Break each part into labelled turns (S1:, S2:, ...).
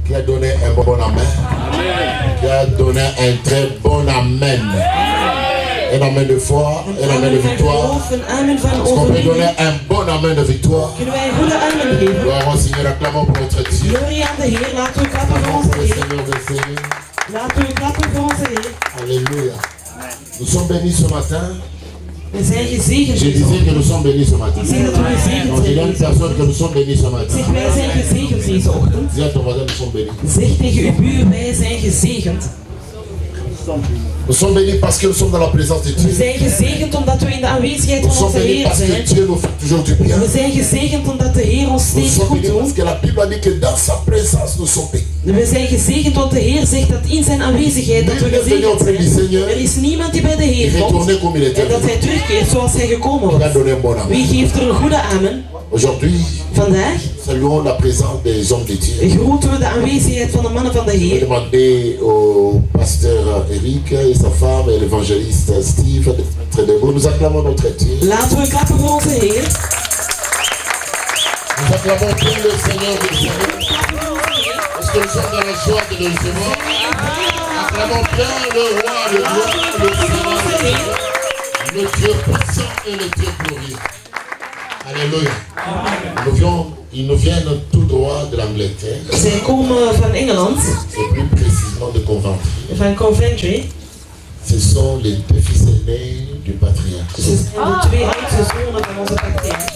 S1: Qui a donné un bon amen. Qui a donné un très bon amen. Un amen de foi, un amen de victoire. Est-ce qu'on peut donner un bon amen de victoire? Gloire au Seigneur, acclamons pour notre Dieu. Alléluia. Nous sommes bénis ce matin. Je disais que nous sommes bénis ce matin. Non, je dis à une personne que nous sommes bénis ce matin. Dis à ton voisin, nous sommes bénis. Nous sommes bénis parce que nous sommes dans la présence de Dieu. Nous sommes bénis parce que Dieu nous fait toujours du bien. Nous sommes bénis parce que la Bible a dit que dans sa présence nous sommes bénis.
S2: We zijn gezegend, want de Heer zegt dat in zijn aanwezigheid dat we gezegend zijn. Er is niemand die bij de Heer komt en dat hij terugkeert zoals hij gekomen was. Wie geeft er een goede amen? Vandaag
S1: saluons la présence des hommes de Dieu.
S2: Groeten we de aanwezigheid van de mannen van de Heer.
S1: Je vais demander au pasteur Eric et sa femme et l'évangéliste Steve d'être debout. Nous acclamons notre Dieu.
S2: Laten we klappen voor onze Heer.
S1: Nous acclamons pour le Seigneur de Dieu. Est-ce que nous sommes dans la joie de le recevoir? Acclamons bien le roi, le gloire, le Seigneur, le Dieu puissant et le Dieu glorieux. Alléluia. Ils nous viennent tout droit de l'Angleterre.
S2: Zij komen van Engeland.
S1: Et plus précisément de Coventry.
S2: Van Coventry.
S1: Ce sont les deux fils aînés du patriarche.
S2: Ze zijn de twee oudste zonen van onze patriarch.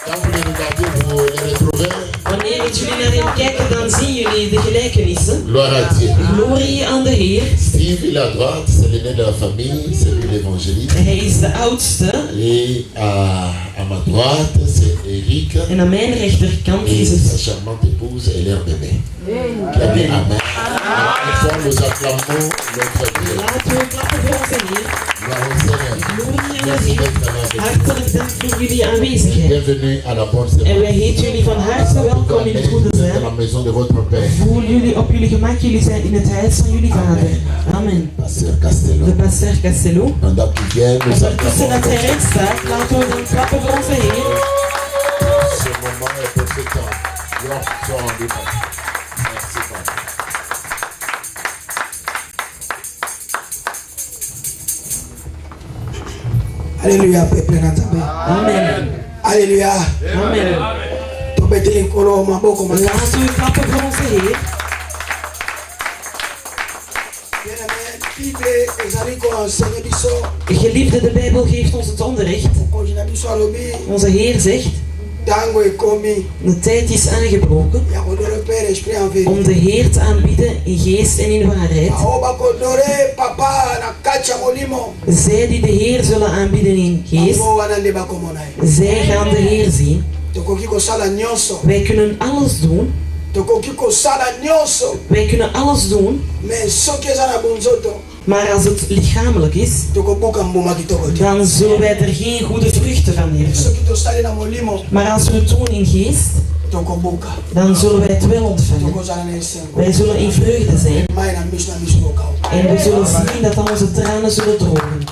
S1: Quand vous les regardez, vous les retrouvez.
S2: Wanneer jullie naar hem kijken, dan zien jullie de gelijkenissen.
S1: Gloire à Dieu.
S2: Glorie aan de Heer.
S1: Steve, il est à droite, c'est l'aîné de la famille, c'est lui l'évangéliste.
S2: Hij is de oudste.
S1: Et à ma droite, c'est Eric.
S2: En aan mijn rechterkant is
S1: Et sa
S2: het
S1: charmante épouse et leur bébé. Qui a dit Amen. Enfin, nous acclamons notre Dieu.
S2: Laten we klappen voor onze Heer.
S1: Gloire au Seigneur.
S2: Glorie aan de
S1: Merci
S2: Heer.
S1: d'être là avec nous.
S2: Hartelijk dank voor jullie aanwezigheid.
S1: Bienvenue à la bonne
S2: En
S1: semaine.
S2: wij heten jullie van harte welkom in het goede
S1: Dans
S2: zijn.
S1: la maison de votre père.
S2: Voel jullie op jullie gemak, jullie zijn in het huis van jullie vader. Amen.
S1: Pasteur Castello.
S2: De pasteur Castello.
S1: Pendant qu'il vient, nous
S2: Ondertussen
S1: acclamons
S2: dat hij
S1: notre
S2: recht staat, laten we dan klappen voor onze Heer.
S1: Ce moment est pour ce temps. Gloire soit rendue par vous. Merci, Papa.
S3: Alléluia, peuple Nzambe.
S2: Amen.
S3: Alléluia.
S2: Amen.
S3: Tobeteli nkolo maboko makasi.
S2: Laten we klappen voor onze Heer.
S3: Bible ezali koenseigner biso.
S2: Geliefde, de Bijbel geeft ons het onderricht.
S3: Mokonzi na biso alobi.
S2: Onze Heer zegt,
S3: Ntango ekomi.
S2: de tijd is aangebroken
S3: Ya kodore Père Esprit en vérité.
S2: om de Heer te aanbieden in geest en in waarheid.
S3: Bao bakodore Papa na kati ya molimo.
S2: Zij die de Heer zullen aanbieden in geest,
S3: Bango wana nde bakomona ye.
S2: zij gaan de Heer zien.
S3: Tokoki kosala nyonso.
S2: Wij kunnen alles doen.
S3: Tokoki kosala nyonso.
S2: Wij kunnen alles doen.
S3: Mais soki eza na bonzoto.
S2: Maar als het lichamelijk is,
S3: Tokobuka mbuma kitoko te.
S2: dan zullen wij er geen goede vruchten van nemen.
S3: Soki tosali na molimo.
S2: Maar als we het doen in geest,
S3: Tokobuka.
S2: dan zullen wij het wel ontvangen.
S3: Tokozala na esengo.
S2: Wij zullen in vreugde zijn.
S3: Mai na miso kokau.
S2: En we zullen zien dat al onze tranen zullen drogen.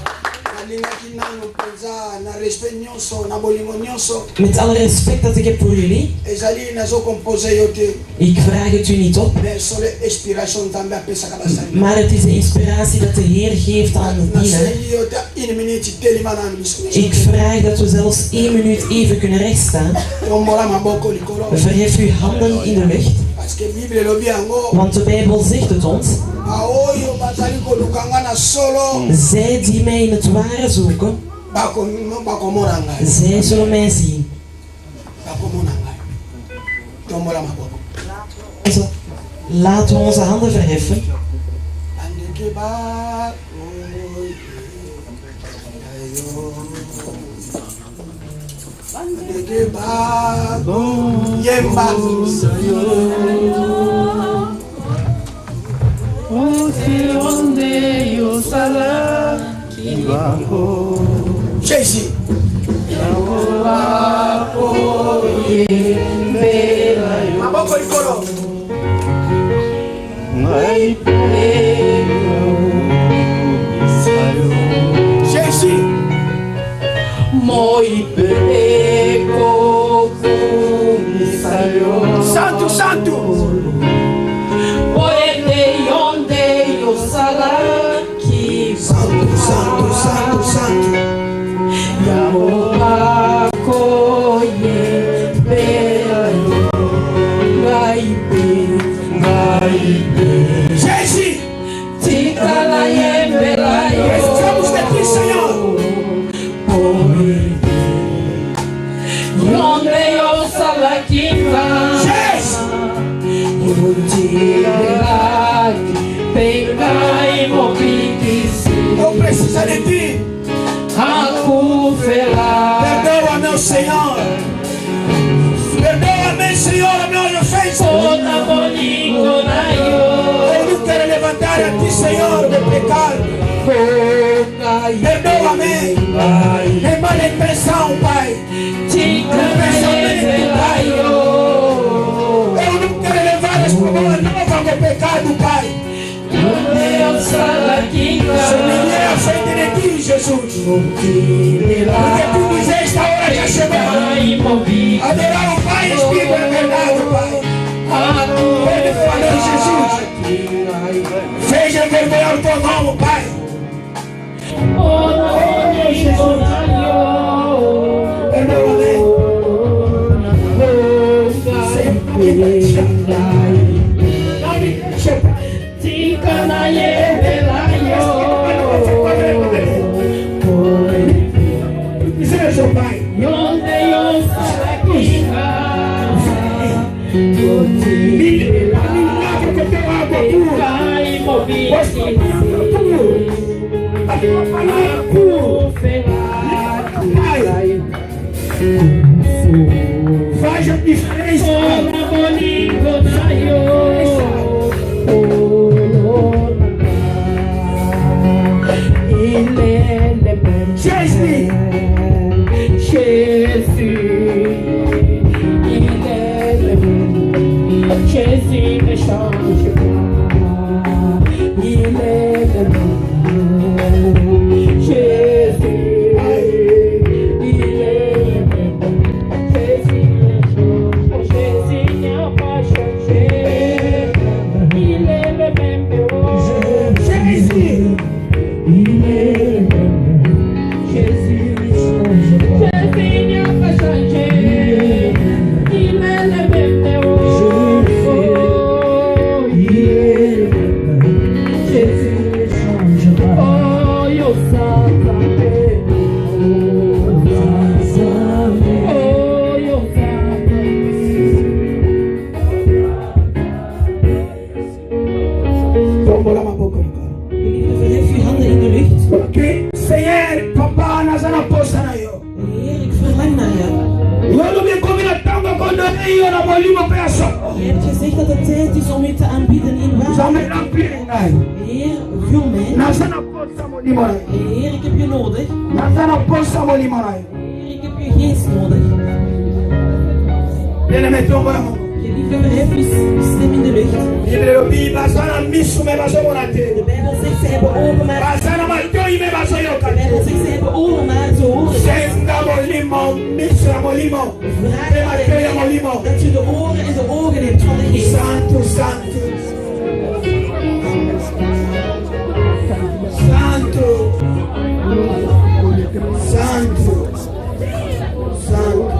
S3: Nalingaki nanu penza na respect nyonso na bolingo nyonso.
S2: Met alle respect dat ik heb voor jullie,
S3: Ezali nazokompose yo te.
S2: ik vraag het u niet op.
S3: Mais solo inspiration Nzambe apesaka basali.
S2: Maar het is de inspiratie dat de Heer geeft aan de dienaar.
S3: Nasengi yo te 1 minute telema na miso.
S2: Ik vraag dat we zelfs 1 minuut even kunnen rechtstaan.
S3: Tombola maboko likolo.
S2: Verhef uw handen in de lucht.
S3: Parce que Bible elobi yango.
S2: Want de Bijbel zegt het ons.
S3: Baoyo bazali kolukanga na solo.
S2: Zij die mij in het ware zoeken,
S3: bakomona ngai.
S2: zij zullen mij zien.
S3: Bakomona ngai. Tombola maboko.
S2: Laten we onze handen verheffen.
S3: Andeke ba. Andeke ba. Yemba. Jésus. Maboko likolo. Jésus.
S4: Moi peko kumisayo.
S3: Santo santo. Santo, santo, santo, santo. Jésus, precisamos de ti, Senhor. Eu preciso de ti. Perdoa, meu Senhor. Perdoa-me, Senhor, a minha ofensa. Eu não quero levantar a ti, Senhor, meu pecado. Perdoa-me. Em má intenção, Pai. Pensamento, Pai. Eu não quero levar as pessoas novas ao meu pecado, Pai. Se ninguém é a frente de ti, Jesus. Porque tu dizes a hora já chegou. Adorar o Pai, Espírito é verdade, Pai. Ele falou, Jesus. Seja envergonhar o teu nome, Pai. Jesus. Perdoa-me. Sempre me deixa. Não me deixa, Pai. Seu Pai, a tua palavra faz a diferença.
S4: Jésus ne change pas, il est le même. Jésus, il est le même. Jésus ne change pas, Jésus n'a pas changé. Il est le même. Jésus, il est le même. Jésus ne change pas, Jésus n'a pas changé. Il est le même.
S2: Je hebt gezegd dat het tijd is om u te aanbieden in waarheid. Heer, vul mij. Heer, ik heb je nodig. Heer, ik heb je geest nodig. Geliefde, verhef uw stem in de lucht. De Bijbel zegt ze hebben ogen maar. De Bijbel zegt ze hebben ogen maar ze horen. Vraag dat je de oren en de ogen hebt van de Geest.
S3: Santo, Santo. Santo. Santo. Santo.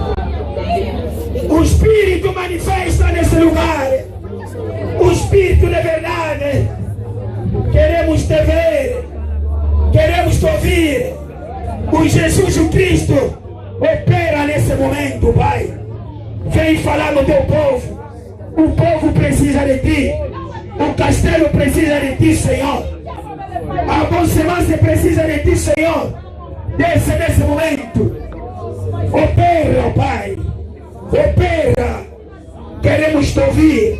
S3: O Espírito manifesta nesse lugar. O Espírito de verdade. Queremos te ver. Queremos te ouvir. O Jesus Cristo opera nesse momento, Pai. Vem falar no teu povo. O povo precisa de ti. O castelo precisa de ti, Senhor. A Bonsemance precisa de ti, Senhor. Desce nesse momento. Opera, Pai. Opera. Queremos te ouvir.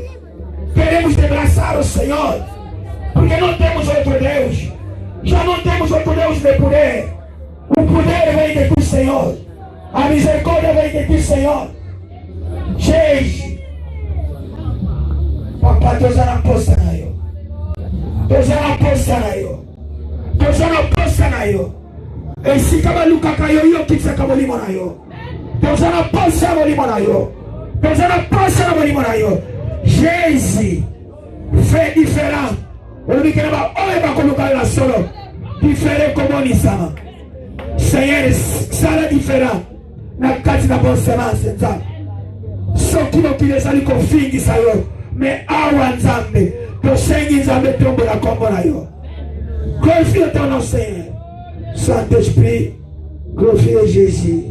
S3: Queremos te abraçar, o Senhor. Porque não temos outro Deus. Já não temos outro Deus de poder. O poder vem de ti, Senhor. A misericórdia vem de ti, Senhor. Jesus. Papa, Deus não posta na eu. Deus não posta na eu. Deus não posta na eu. Esse cavaluca caiu e eu quis acabar limonaio. Deus não posta na limonaio. Deus não posta na limonaio. Jésus fait différent. On dit que la solo. Différent comme on y sama. Seigneur, ça la différent. Na kati na bonne semence nzambe. Sokilo kilezali kofingi sayo. Mais awa nzambe. Tosengi nzambe tombo la kombo na yo. Glorifie ton nom Seigneur. Saint-Esprit, glorifie Jésus.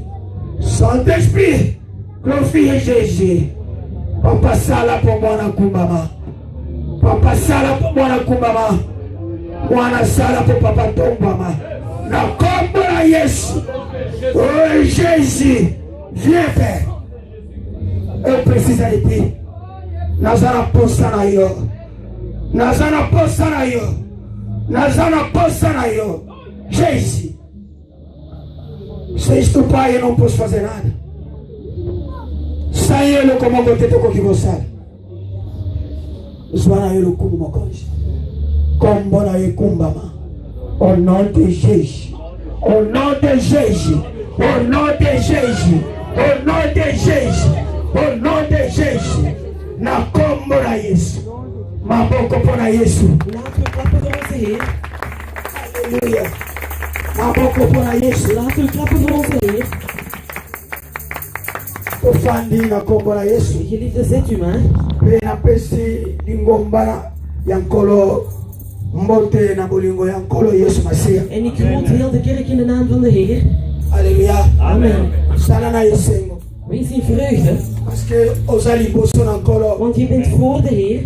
S3: Saint-Esprit, glorifie Jésus. Papa sala pour moi na kumbama. Papa sala pour moi na kumbama. Mwana sala pour papa tombama. Na kombo na Yesu. Oh Jésus, viens Père. Et précise à été. Nazana posta na yo. Nazana posta na yo. Nazana posta na yo. Jésus. Sem tu pai eu não posso fazer nada. Sem ele como eu tento com que você. Zwana ele como uma coisa. Como na ele kumbama. Au nom de Jésus. Au nom de Jésus. Au nom de Jésus. Au nom de Jésus. Au nom de Jésus. Na kombo na Yesu. Maboko pona Yesu.
S2: Laten we klappen voor onze Heer.
S3: Halleluja. Maboko pona Yesu.
S2: Laten we klappen voor onze Heer.
S3: Tofandi na kombo na Yesu.
S2: Geliefde, zet u maar.
S3: Pena pesi dingombana yankolo mbote na bolingo yankolo Yesu Masia.
S2: En ik groet heel de kerk in de naam van de Heer.
S3: Halleluja.
S2: Amen.
S3: Sala na Yesengo.
S2: Wees in vreugde.
S3: Parce que ozali boso nankolo.
S2: Want je bent voor de Heer.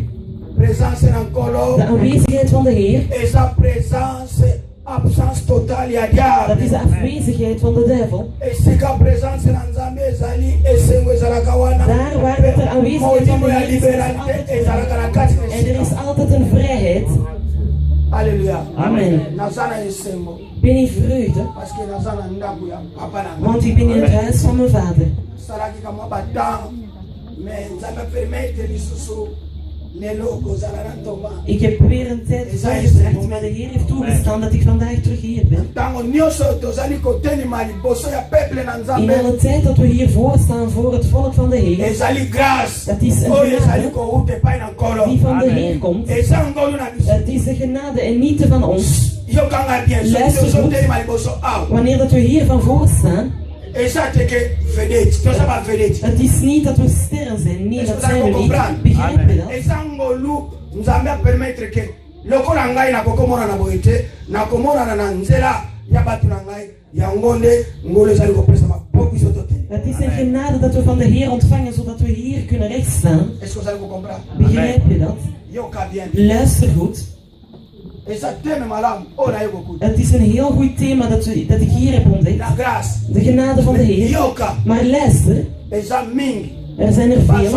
S3: Présence nankolo.
S2: De aanwezigheid van de Heer.
S3: Esa présence absence totale ya diable.
S2: Dat is de afwezigheid van de duivel.
S3: Esika présence na Nzambe ezali esengo ezalaka wana.
S2: Daar waar het er aanwezigheid van de Heer is, en er is altijd een vrijheid.
S3: Halleluja.
S2: Amen.
S3: Nazana esengo.
S2: Ben in vreugde.
S3: Parce que nazana ndaku ya papa na.
S2: Want ik ben in het huis van mijn vader.
S3: Salaki kama bata. Mais Nzambe permettre lisusu.
S2: Ik heb weer een tijd doorgebracht, maar de Heer heeft toegestaan dat ik vandaag terug hier ben. In alle tijd dat we hier voor staan voor het volk van de Heer, dat is een genade die van de Heer komt. Het is de genade en niet de van ons. Luister goed, wanneer dat we hier van voor staan, het is niet dat we sterren zijn, nee, dat zijn we niet. Begrijp je dat?
S3: Nzambe permettre que lokola ngai na kokomona na boite na komona na nzela ya batu na ngai ya ngonde ngolo zali ko pesa mapoki sotote.
S2: Het is een genade dat we van de Heer ontvangen zodat we hier kunnen rechtstaan. Begrijp je dat? Luister goed. Het is een heel goed thema dat ik hier heb ontdekt. De genade van de Heer. Maar luister. Er zijn er veel.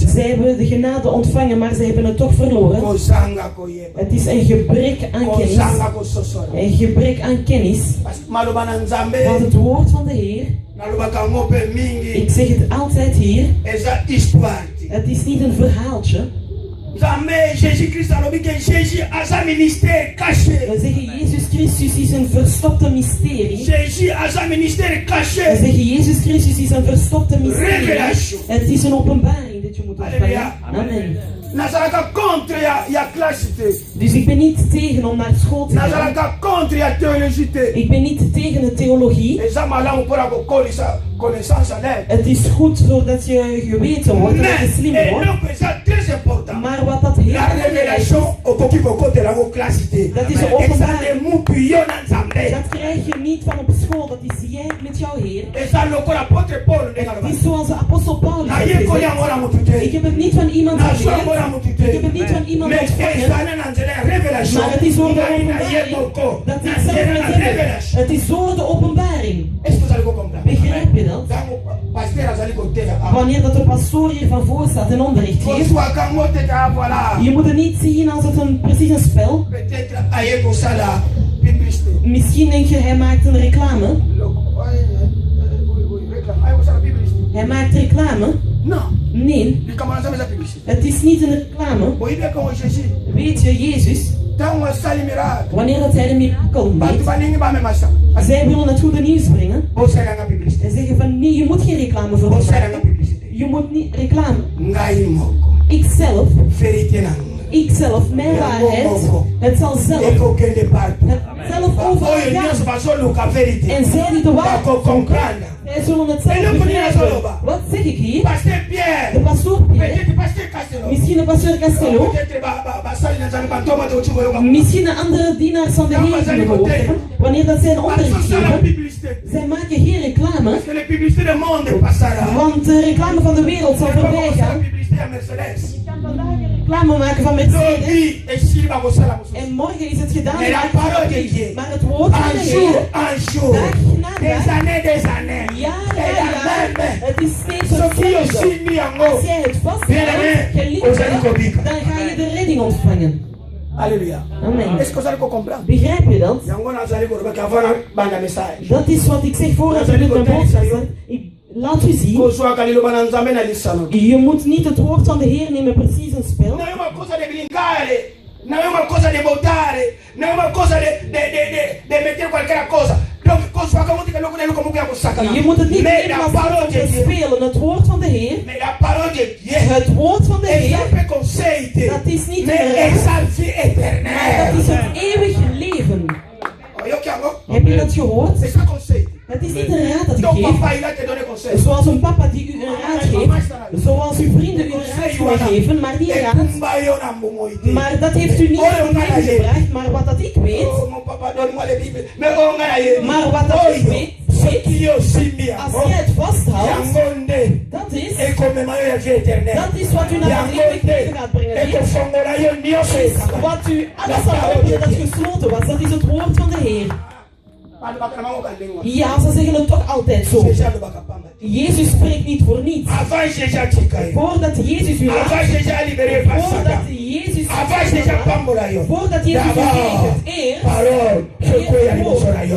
S2: Zij hebben de genade ontvangen, maar zij hebben het toch verloren. Het is een gebrek aan kennis. Een gebrek aan kennis. Want het woord van de Heer, ik zeg het altijd hier, het is niet een verhaaltje. We zeggen Jezus Christus is een verstopte mysterie. We zeggen Jezus Christus is een verstopte mysterie. Het is een openbaring dat je moet ontvangen. Amen. Dus ik ben niet tegen om naar school te gaan. Ik ben niet tegen de theologie. Het is goed zodat je geweten wordt, dat je slim wordt. Maar wat dat heel belangrijk is, dat is een openbaring. Dat krijg je niet van op school, dat is jij met jouw Heer. Het is zoals de apostel Paulus heeft gezegd. Ik heb het niet van iemand geleerd. Ik heb het niet van iemand ontvangen. Maar het is door de openbaring. Dat is zelf met het is door de openbaring. Begrijp je dat? Wanneer dat de pastoor hier van voor staat en onderricht geeft, je moet het niet zien als het precies een spel. Misschien denk je, hij maakt een reclame. Hij maakt reclame. Nee, het is niet een reclame. Weet je, Jezus, wanneer dat hij de mirakel deed, zij willen het goede nieuws brengen. En zeggen van nee, je moet geen reclame voor ons maken. Je moet niet reclame. Ikzelf,
S3: vérité nan.
S2: ikzelf, mijn waarheid, het zal zelf overal gaan. En zij die de waarheid zij zullen het zelf begrijpen. Wat zeg ik hier? De pastoor Pierre, misschien de pastoor Castello, misschien de andere dienaars van de Heer die gehoord hebben, wanneer dat zij een onderricht geven. Zij maken geen reclame, want de reclame van de wereld zal voorbij gaan. Je kan vandaag een reclame maken van Mercedes en morgen is het gedaan. Maar het woord van de Heer, dag na dag, ja, het is steeds hetzelfde. Als jij het vasthoudt, geliefd, dan ga je de redding ontvangen.
S3: Alléluia.
S2: Amen.
S3: Begrijp
S2: je dat? Dat is wat ik zeg voordat we dit naar boven zetten. Laat u zien. Je moet niet het woord van de Heer nemen precies een spel.
S3: Non è una cosa di votare, non è una cosa di mettere qualche cosa.
S2: Je moet het niet nemen als te spelen. Het woord van de Heer. Het woord van de Heer. Dat is niet een maar dat is het eeuwige leven. Heb je dat gehoord? Het is niet een raad dat ik geef. Zoals een papa die u een raad geeft. Zoals uw vrienden u een raad willen geven. Maar die raad. Maar dat heeft u niet in mij gebracht. Maar wat dat ik weet. Maar wat dat ik weet. Als je het vasthoudt. Dat is wat u naar het eeuwig leven gaat brengen. Wat u alles zal openen dat gesloten was. Dat is het woord van de Heer. Ja, ze zeggen het toch altijd zo. Jezus spreekt niet voor niets. Voordat Jezus u laat, voordat Jezus u zegent,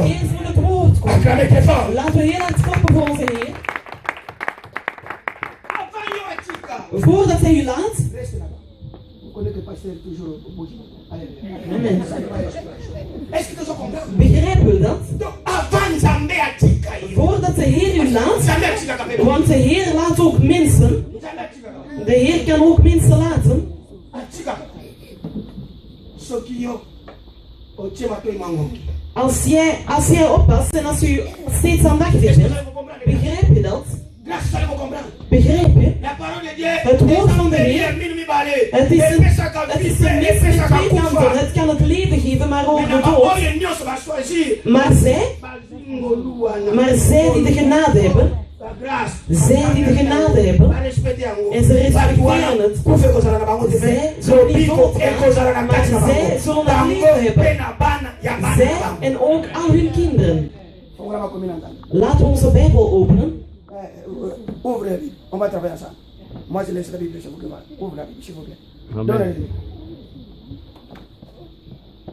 S2: eerst moet het woord komen. Laten we heel hard stoppen voor onze Heer. Voordat hij u laat. Amen. Begrijpen we dat? Voordat de Heer u laat, want de Heer laat ook mensen. De Heer kan ook mensen laten. Als jij oppast en als u steeds aandachtig bent, begrijp je dat? Begrijp je? Het woord van de Heer, het is een mes met twee kanten. Het kan het leven geven, maar ook de dood. Maar zij die de genade hebben, en ze respecteren het. Zij zullen niet doodgaan, maar zij zullen het leven hebben. Zij en ook al hun kinderen. Laten we onze Bijbel openen.
S3: Ouvre, on va travailler ensemble. Moi je laisse la Bible, ouvre la Bible, s'il vous plaît. Donne la Bible.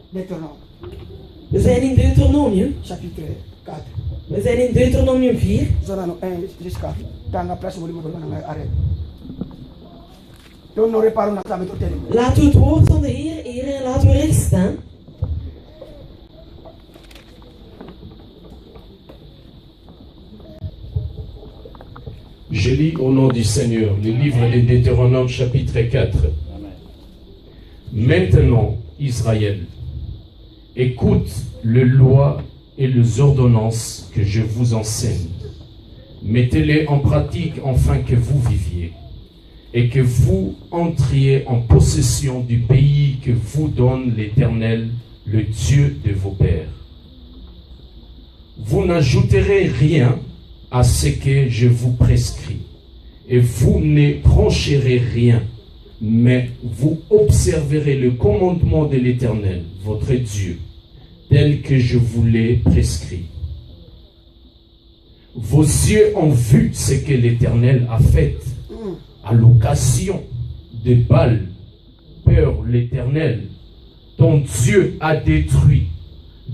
S3: Deutéronome.
S2: We zijn in Deuteronomium.
S3: Chapitre 4.
S2: We zijn in Deuteronomium 4.
S3: Zona 1 jusqu'à dans la place où nous allons arrêter. Donc nous réparons la table tout le.
S2: Laten we het woord van de Heer eren en laten we recht staan.
S5: Je lis au nom du Seigneur le livre de Deutéronome chapitre 4. Maintenant, Israël, écoute les lois et les ordonnances que je vous enseigne. Mettez-les en pratique afin que vous viviez et que vous entriez en possession du pays que vous donne l'Éternel, le Dieu de vos pères. Vous n'ajouterez rien à ce que je vous prescris, et vous ne trancherez rien, mais vous observerez le commandement de l'Éternel, votre Dieu, tel que je vous l'ai prescrit. Vos yeux ont vu ce que l'Éternel a fait à l'occasion de Baal, Peur l'Éternel, ton Dieu a détruit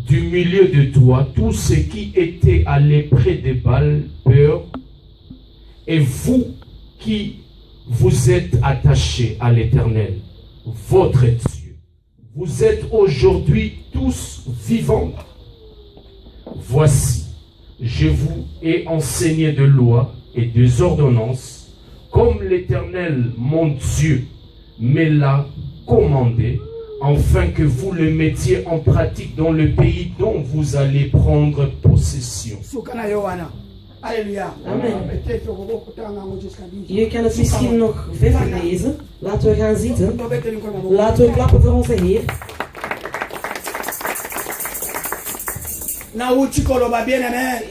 S5: du milieu de toi tout ce qui était allé près de Baal, Peur, et vous qui vous êtes attachés à l'Éternel, votre Dieu. Vous êtes aujourd'hui tous vivants. Voici, je vous ai enseigné de lois et des ordonnances, comme l'Éternel, mon Dieu, me l'a commandé, afin que vous le mettiez en pratique dans le pays dont vous allez prendre possession.
S3: Halleluja.
S2: Amen. Je kan het misschien nog verder lezen. Laten we gaan zitten. Laten we klappen voor onze Heer.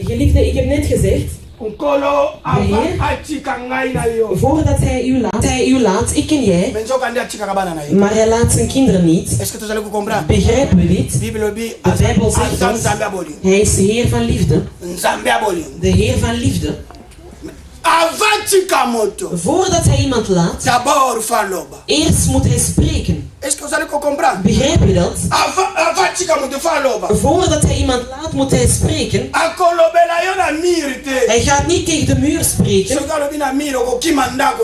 S2: Geliefde, ik heb net gezegd. Voordat hij u laat, ik en jij, maar hij laat zijn kinderen niet. Begrijpen we dit? De Bijbel zegt dat hij is de Heer van liefde. De Heer van liefde. Voordat hij iemand laat, eerst moet hij spreken. Begrijpen we dat? Voordat hij iemand laat, moet hij spreken. Hij gaat niet tegen de muur spreken.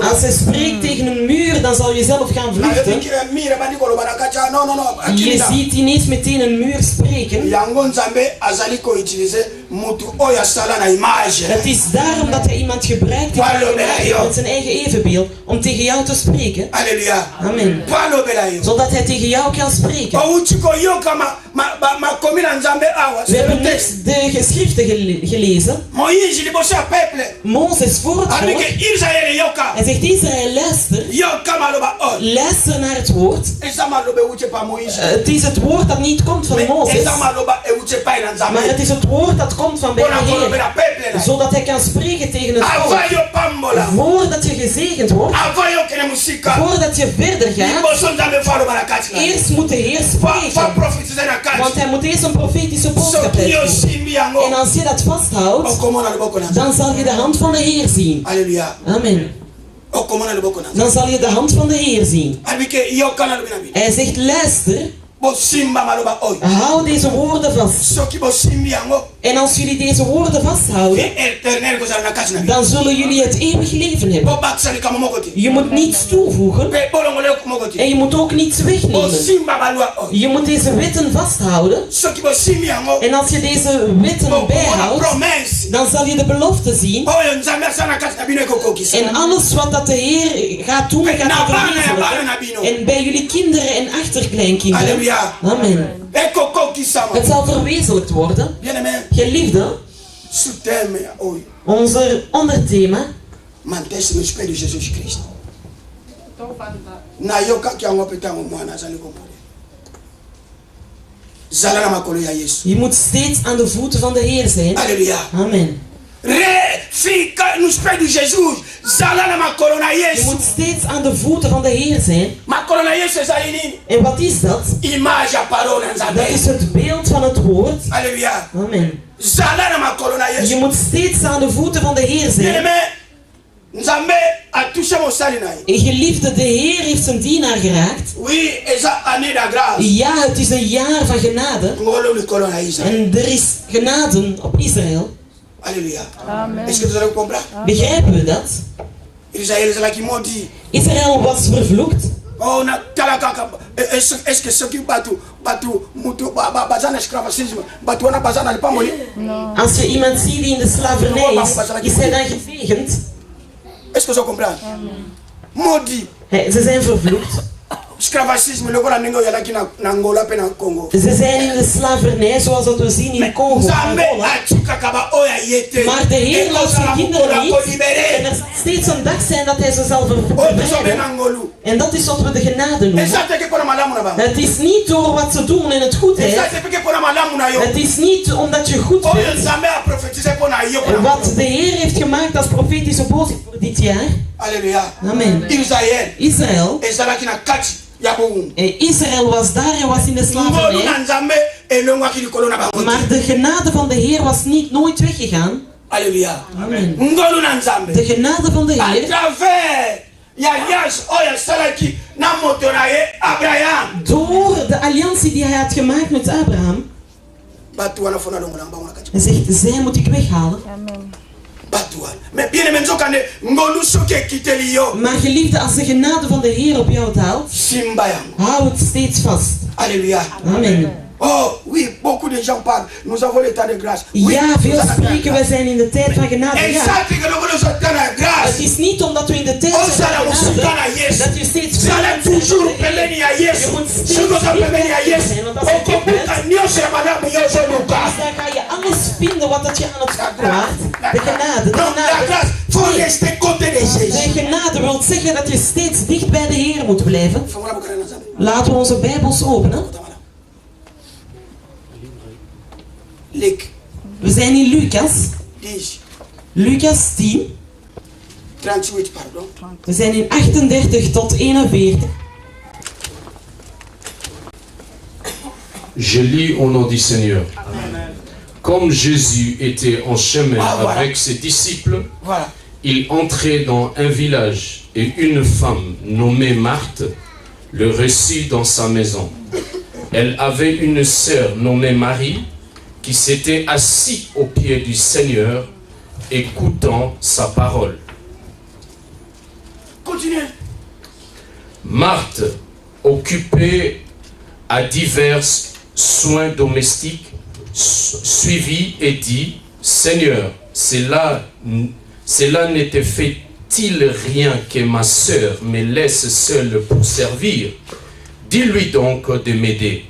S2: Als hij spreekt tegen een muur, dan zal je zelf gaan vluchten. Je ziet ineens meteen een muur spreken. Het is daarom dat hij iemand gebruikt met zijn eigen evenbeeld om tegen jou te spreken. Amen. Zodat hij tegen jou kan spreken. We hebben net de geschriften gelezen. Mozes voor het volk. Hij zegt: Israël, luister. Luister naar het woord. Het is het woord dat niet komt van Mozes, maar het is het woord dat komt van bij de Heer, zodat hij kan spreken tegen het volk. Voordat je gezegend wordt, voordat je verder gaat, eerst moet de Heer spreken, want hij moet eerst een profetische boodschap hebben. En als je dat vasthoudt, dan zal je de hand van de Heer zien. Amen. Dan zal je de hand van de Heer zien. Hij zegt: luister. Hou deze woorden vast. En als jullie deze woorden vasthouden, dan zullen jullie het eeuwig leven hebben. Je moet niets toevoegen en je moet ook niets wegnemen. Je moet deze wetten vasthouden. En als je deze wetten bijhoudt, dan zal je de belofte zien. En alles wat dat de Heer gaat doen, gaat verwezenlijken. En bij jullie kinderen en achterkleinkinderen. Amen. Het zal verwezenlijkt worden. Geliefde, onze onderthema. Je moet steeds aan de voeten van de Heer zijn. Amen. Je moet steeds aan de voeten van de Heer zijn. En wat is dat? Dat is het beeld van het woord. Amen. Je moet steeds aan de voeten van de Heer zijn. Geliefde, de Heer heeft zijn dienaar geraakt. Ja, het is een jaar van genade. En er is genade op Israël.
S3: Alléluia.
S6: Amen.
S2: Begrijpen we dat? Israël was vervloekt. Als je iemand ziet die in de slavernij is hij dan gezegend? Ze zijn vervloekt. Ze zijn in de slavernij zoals dat we zien in Congo. Maar de Heer laat zijn kinderen niet. En er zal steeds een dag zijn dat hij ze zal bevrijden. En dat is wat we de genade noemen. Het is niet door wat ze doen en het goed is. Het is niet omdat je goed bent. Wat de Heer heeft gemaakt als profetische boodschap voor dit jaar. Amen. Israël. Israël was daar en was in de slavernij. Maar de genade van de Heer was nooit weggegaan.
S3: Halleluja.
S2: Amen. De genade van de Heer. Door de alliantie die hij had gemaakt met Abraham. Hij zegt: zij moet ik weghalen.
S6: Amen.
S2: Maar geliefde, als de genade van de Heer op jou haalt, hou het steeds vast.
S3: Halleluja.
S2: Amen.
S3: Oh oui, beaucoup de gens parlent. Nous avons l'état de grâce. Oui,
S2: ja, veel spreken, we zijn in de tijd van genade. Ja.
S3: Het
S2: is niet omdat we in de tijd zijn van genade dat je steeds verder bent. Je moet steeds verder zijn, want als je dit bent, dan ga je alles vinden wat dat je aan het zoeken waart. De genade, de genade. De genade wil zeggen dat je steeds dicht bij de Heer moet blijven. Laten we onze Bijbels openen. We zijn in Lucas. Lucas 10. We zijn in 38 tot 41.
S5: Je lis au nom du Seigneur. Comme Jésus était en chemin avec ses disciples, il entrait dans un village et une femme nommée Marthe le reçut dans sa maison. Elle avait une sœur nommée Marie qui s'était assise aux pieds du Seigneur, écoutant sa parole.
S3: Continuez.
S5: Marthe, occupée à divers soins domestiques, suivit et dit, Seigneur, cela n'était fait-il rien que ma sœur me laisse seule pour servir? Dis-lui donc de m'aider.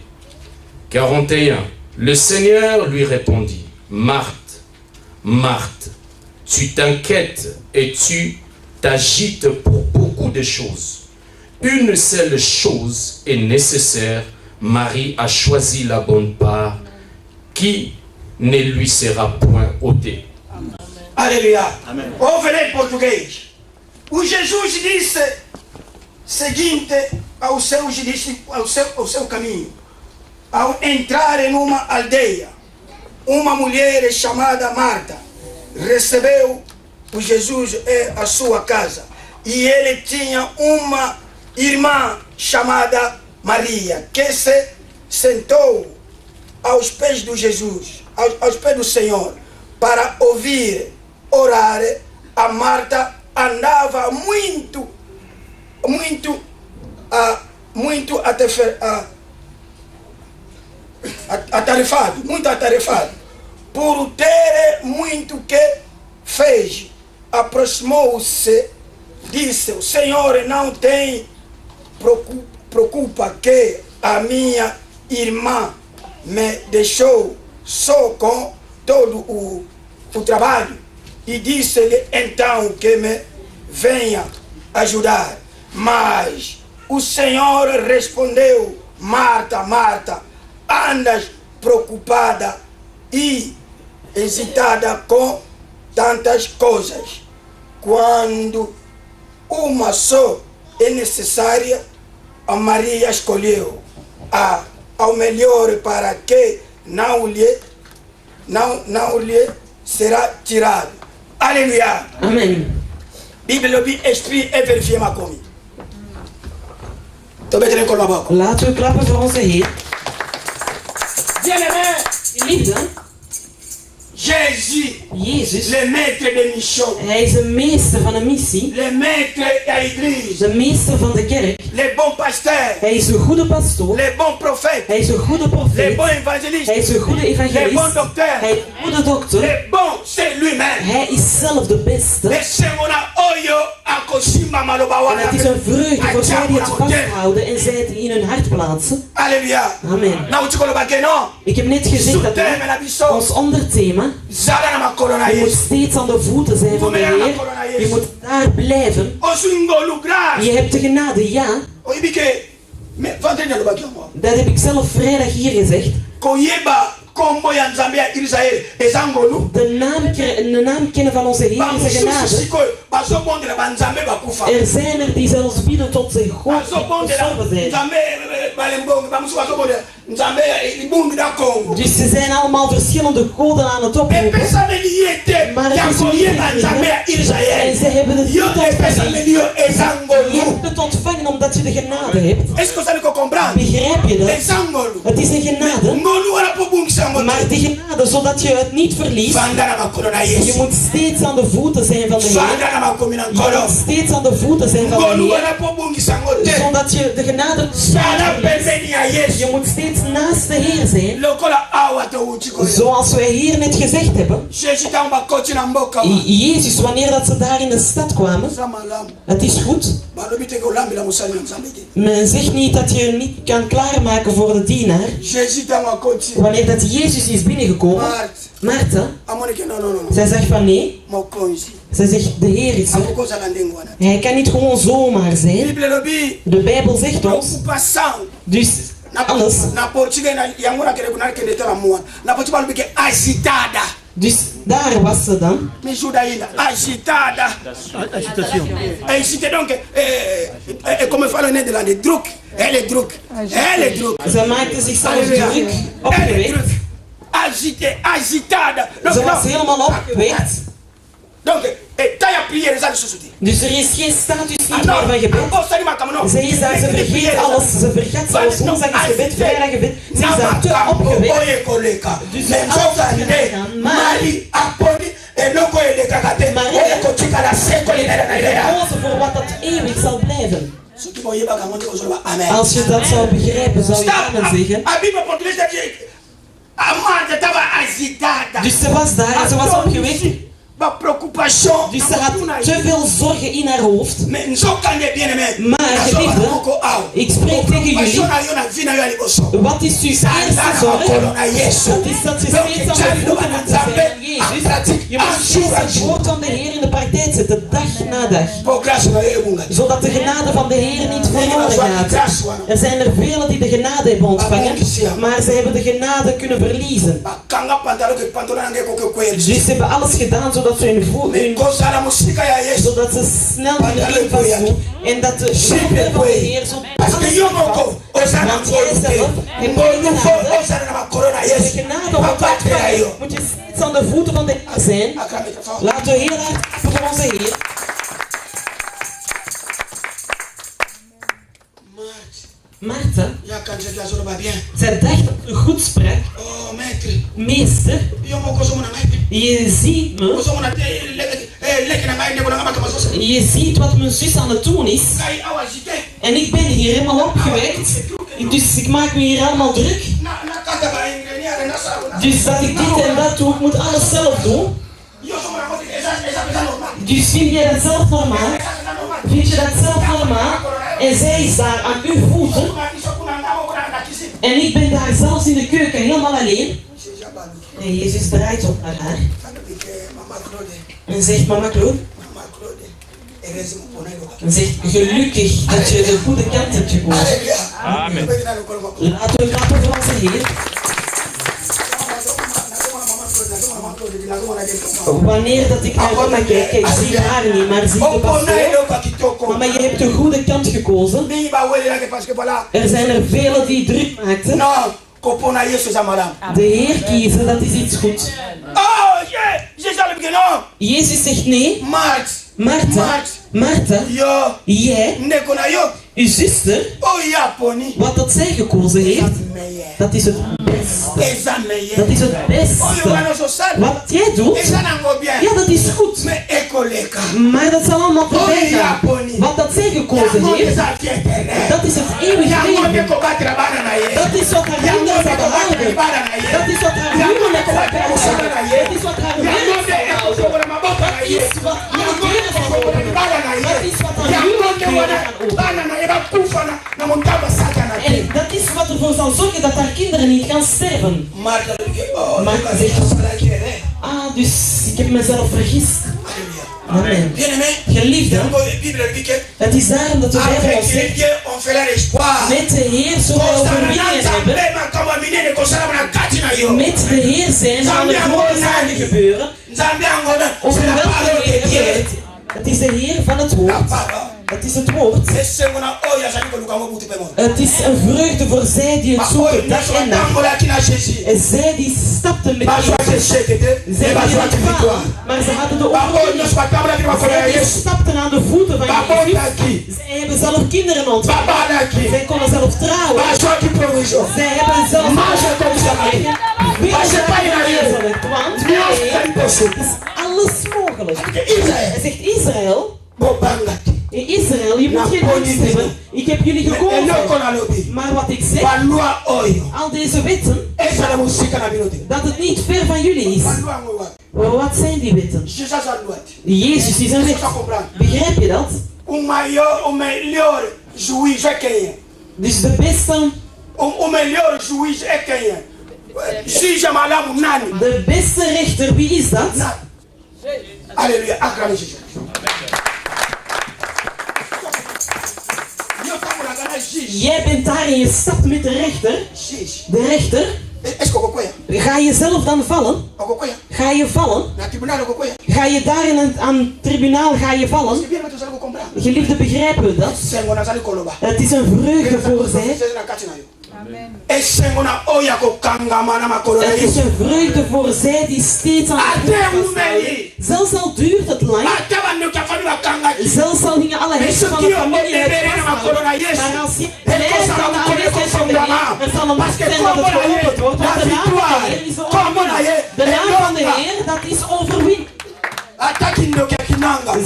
S5: 41. Le Seigneur lui répondit, Marthe, Marthe, tu t'inquiètes et tu t'agites pour beaucoup de choses. Une seule chose est nécessaire. Marie a choisi la bonne part qui ne lui sera point ôtée.
S3: Alléluia. Amen. Ouve em português. O Jesus disse seguinte ao seu caminho. Ao entrar em uma aldeia, uma mulher chamada Marta recebeu o Jesus em a sua casa. E ele tinha uma irmã chamada Maria, que se sentou aos pés de Jesus, aos pés do Senhor, para ouvir, orar. A Marta andava muito atarefado, por ter muito que fez. Aproximou-se, disse, o Senhor não tem preocupa que a minha irmã me deixou só com todo o trabalho, e disse-lhe então que me venha ajudar. Mas o Senhor respondeu, Marta, Marta, andas preocupada e excitada com tantas coisas, quando uma só é necessária. A Maria escolheu ao melhor, para que não lhe será tirado. Alléluia.
S2: Amen.
S3: Bible dit esprit et vérifiez ma commis.
S2: Laten we klappen voor onze Heer.
S3: Bien-aimé,
S2: Liefde.
S3: Jezus, le maître de mission.
S2: Hij is de meester van de missie.
S3: Le maître de l'église.
S2: De meester van de kerk.
S3: Le bon pasteur.
S2: Hij is een goede pastoor.
S3: Le bon prophète.
S2: Hij is een goede profeet.
S3: Le bon évangéliste.
S2: Hij is een goede evangelist.
S3: Le bon docteur.
S2: Hij is een goede dokter.
S3: Le bon, c'est lui-même.
S2: Hij is zelf de beste. En het is een vreugde voor zij die het vasthouden en zij het in hun hart plaatsen.
S3: Halleluja.
S2: Amen. Ik heb net gezegd dat ons onderthema, je moet steeds aan de voeten zijn van de Heer. Je moet daar blijven. Je hebt de genade, ja. Dat heb ik zelf vrijdag hier gezegd. De naam kennen van onze Heer is de genade. Er zijn er die zelfs bidden tot zijn God gestorven zijn. Dus ze zijn allemaal verschillende goden aan het oproepen. Maar het is niet en ze hebben het niet ontvangen. Je hebt het ontvangen omdat je de genade hebt. Begrijp je dat? Het is een genade. Maar de genade, zodat je het niet verliest. Je moet steeds aan de voeten zijn van de Heer. Je moet steeds aan de voeten zijn van de Heer. Zodat je de genade verliest. Je moet steeds naast de Heer zijn. Zoals wij hier net gezegd hebben. Jezus, wanneer dat ze daar in de stad kwamen. Het is goed. Men zegt niet dat je niet kan klaarmaken voor de dienaar. Wanneer dat Jezus is binnengekomen, Martha, zij zegt van nee. Zij zegt de Heer is er. Hij kan niet gewoon zomaar zijn. De Bijbel zegt ons. Dus alles. Dus daar was ze dan.
S3: Agitada. Agitation. Comme il fallait Nederland, druk. Elle est druk.
S2: Ze maakte zichzelf druk, opgewekt.
S3: Agitada.
S2: Ze was helemaal opgewekt. Dus er is geen status niet meer van gebed. Ze is daar, ze vergeet alles. Ze vergat zelfs woensdag is gebed, vrijdag gebed. Ze is daar te opgewekt. Dus ze is alles gedaan. Maar gekozen voor wat dat eeuwig zal blijven. Als je dat zou begrijpen, zou je amen zeggen. Dus ze was daar en ze was opgewekt. Dus ze had te veel zorgen in haar hoofd. Maar geliefde, ik spreek tegen jullie. Wat is uw eerste zorg? Dat is dat je steeds aan de voeten moet zijn van Jezus. Je moet steeds het woord van de Heer in de praktijk zetten, dag na dag. Zodat de genade van de Heer niet verloren gaat. Er zijn er velen die de genade hebben ontvangen, maar ze hebben de genade kunnen verliezen. Dus ze hebben alles gedaan zodat ze hun voet, zodat ze snel in de ring vastdoen en dat de genade van de Heer zo want jij zelf hebt de genade om het ontvangen, moet je steeds aan de voeten van de Heer zijn. Laten we heel hard voor onze Heer. Martha, zij dacht dat ze goed sprak. Meester, je ziet me. Je ziet wat mijn zus aan het doen is. En ik ben hier helemaal opgewekt. Dus ik maak me hier allemaal druk. Dus dat ik dit en dat doe, ik moet alles zelf doen. Dus vind jij dat zelf normaal? Vind je dat zelf normaal? En zij is daar aan uw voeten. En ik ben daar zelfs in de keuken helemaal alleen. En Jezus draait op naar haar. En zegt mama Claude. En zegt gelukkig dat je de goede kant hebt gekozen. Amen. Laten we klappen voor onze Heer. Wanneer dat ik naar mama kijk, ik zie haar niet, maar zie de pastoor. Mama, je hebt de goede kant gekozen. Er zijn er velen die druk maakten. De Heer kiezen, dat is iets goed. Jezus zegt nee. Martha, jij, uw zuster, wat dat zij gekozen heeft, dat is het beste. Dat is het beste. Wat jij doet, ja, dat is goed. Maar dat zal allemaal voorbij gaan. Wat dat zij gekozen heeft, dat is het eeuwige leven. Dat is wat haar kinderen zal behouden. Dat is wat haar huwelijk zal behouden. Dat is wat haar werk zal behouden. Dat is wat haar deuren zal openen. Dat is wat haar huwelijk deuren gaan openen. En dat is wat ervoor zal zorgen dat haar kinderen niet gaan sterven. Maar zegt, dus ik heb mezelf vergist. Amen. Geliefde, het is daarom dat de Bijbel ons zegt, met de Heer zullen wij overwinningen hebben. Met de Heer zijn zal er grote zaken gebeuren. Over welke Heer? Het is de Heer van het woord. Het is het woord. Het is een vreugde voor zij die het zoeken dag en nacht. En zij die stapten met Jezus. Zij die het kwamen, maar ze hadden de overwinning. Zij die stapten aan de voeten van Jezus. Zij hebben zelf kinderen ontvangen. Zij konden zelf trouwen. Zij hebben zelf het is alles mogelijk. Hij zegt Israël. In Israël, je moet geen angst hebben. Ik heb jullie gekozen. Maar wat ik zeg, al deze wetten, dat het niet ver van jullie is. Wat zijn die wetten? Jezus is een wet. Begrijp je dat? Dus de beste... De beste rechter, wie is dat?
S3: Halleluja.
S2: Jij bent daar en je stapt met de rechter. De rechter. Ga je zelf dan vallen? Ga je vallen? Ga je daar aan het tribunaal vallen? Geliefden, begrijpen we dat? Het is een vreugde voor zij. Het is een vreugde voor zij die steeds aan het vasthouden. Zelfs al duurt het lang. Zelfs al gingen alle hechten van de familie het vasthouden. Maar als je blijft aan de aanwezigheid van de Heer, er zal een dag zijn dat het geopend wordt. Want de naam van de Heer is overwinning. De naam van de Heer, dat is overwinning.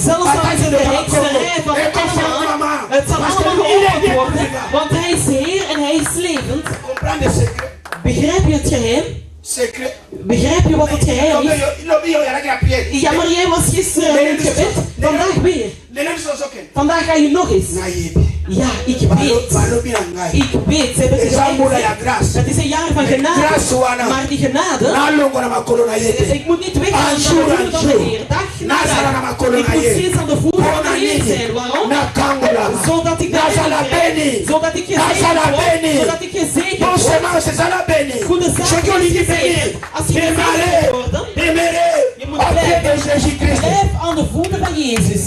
S2: Zelfs al is het de hekserij van de Canaan, het zal allemaal geopend worden, want hij is Heer en hij is levend. Begrijp je het geheim? Begrijp je wat het geheim is? Ja, maar jij was gisteren in het gebed, vandaag weer. Vandaag ga je nog eens. Ja, ik weet. Ik weet. Ze hebben gezegd, het is een jaar van genade. Maar die genade, ik moet niet weggaan aan de voeten van de Heer. Dag na dag. Ik moet steeds aan de voeten van de Heer zijn. Waarom? Zodat ik daar krijg. Zodat ik gezegend word. Zodat ik gezegend word. Goede zaken is gezegend. Als je gezegend wordt, je moet blijven. Blijf aan de voeten van Jezus.